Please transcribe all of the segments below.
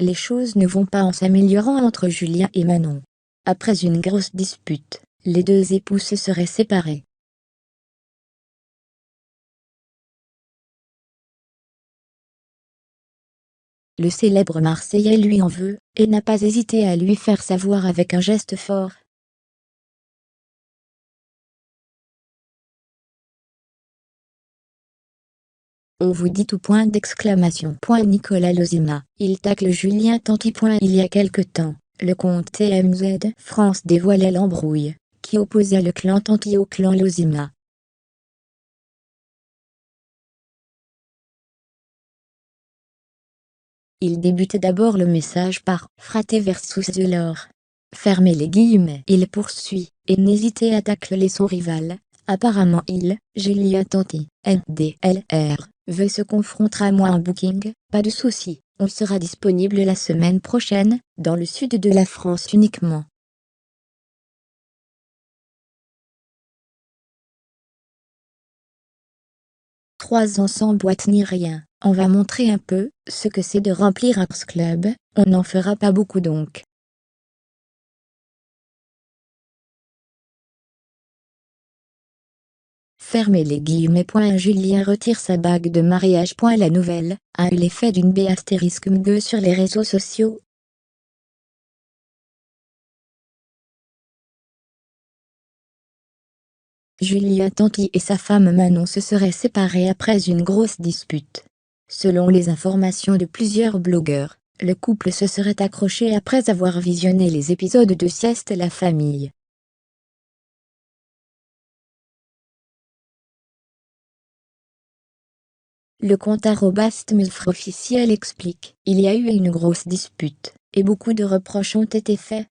les choses ne vont pas en s'améliorant entre Julien et Manon. Après une grosse dispute, les deux époux se seraient séparés. Le célèbre Marseillais lui en veut, et n'a pas hésité à lui faire savoir avec un geste fort. On vous dit tout point d'exclamation. Nicolas Lozima, il tacle Julien Tanti. Il y a quelque temps, le compte TMZ France dévoilait l'embrouille qui opposait le clan Tanti au clan Lozima. Il débutait d'abord le message par « Frate versus Delors ». Fermez les guillemets. Il poursuit, et n'hésitez à tacler son rival. Apparemment Julien Tanti, NDLR, veut se confronter à moi en booking. Pas de souci, on sera disponible la semaine prochaine, dans le sud de la France uniquement. Trois ans sans boîte ni rien, on va montrer un peu ce que c'est de remplir un club, on n'en fera pas beaucoup donc. Fermez les guillemets. Julien retire sa bague de mariage. La nouvelle a eu l'effet d'une *MG sur les réseaux sociaux. Julien Tanti et sa femme Manon se seraient séparés après une grosse dispute. Selon les informations de plusieurs blogueurs, le couple se serait accroché après avoir visionné les épisodes de Sieste la famille. Le compte @mufrofficiel explique: il y a eu une grosse dispute, et beaucoup de reproches ont été faits.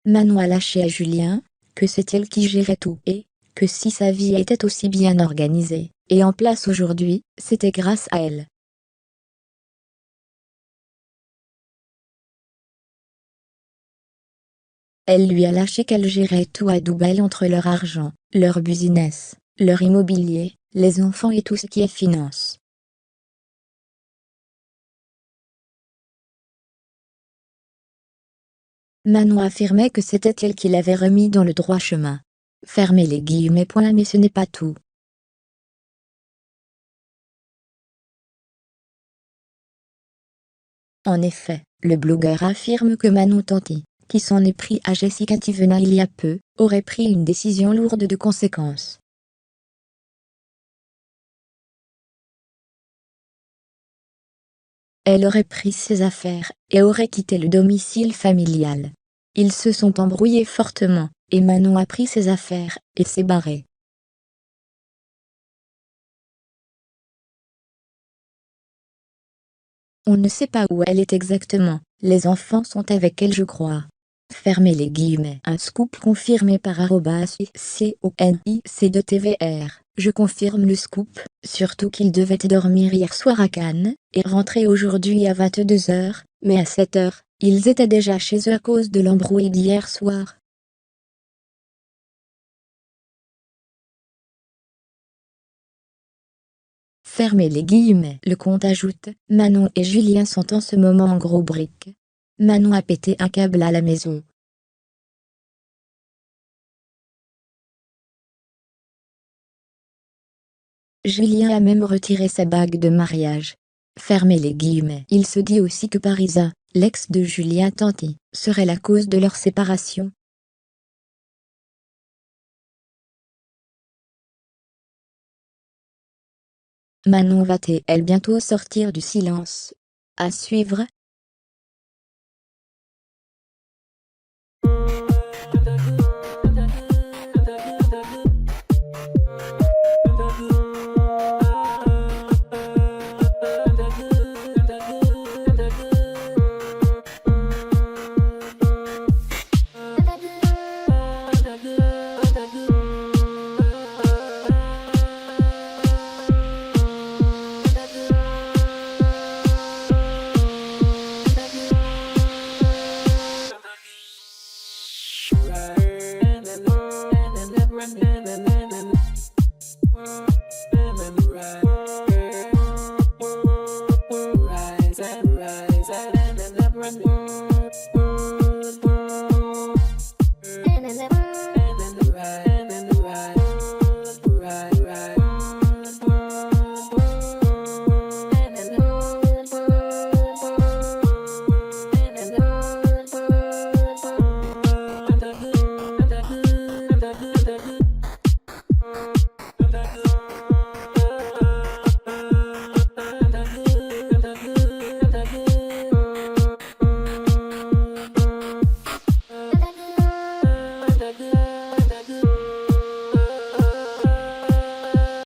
Manon a lâché à Julien que c'est elle qui gérait tout et que si sa vie était aussi bien organisée et en place aujourd'hui, c'était grâce à elle. Elle lui a lâché qu'elle gérait tout à Dubaï entre leur argent, leur business, leur immobilier, les enfants et tout ce qui est finance. Manon affirmait que c'était elle qui l'avait remis dans le droit chemin. Fermez les guillemets. Mais ce n'est pas tout. En effet, le blogueur affirme que Manon Tanti, qui s'en est pris à Jessica Tivena il y a peu, aurait pris une décision lourde de conséquences. Elle aurait pris ses affaires et aurait quitté le domicile familial. Ils se sont embrouillés fortement, et Manon a pris ses affaires et s'est barrée. On ne sait pas où elle est exactement, les enfants sont avec elle je crois. Fermez les guillemets. Un scoop confirmé par @CONIC2TVR. Je confirme le scoop, surtout qu'il devait dormir hier soir à Cannes, et rentrer aujourd'hui à 22h, mais à 7h, ils étaient déjà chez eux à cause de l'embrouille d'hier soir. Fermez les guillemets. Le compte ajoute: Manon et Julien sont en ce moment en gros briques. Manon a pété un câble à la maison. Julien a même retiré sa bague de mariage. Fermez les guillemets. Il se dit aussi que Parisa, l'ex de Julien Tanti, serait la cause de leur séparation. Manon va-t-elle bientôt sortir du silence? À suivre. And then the right.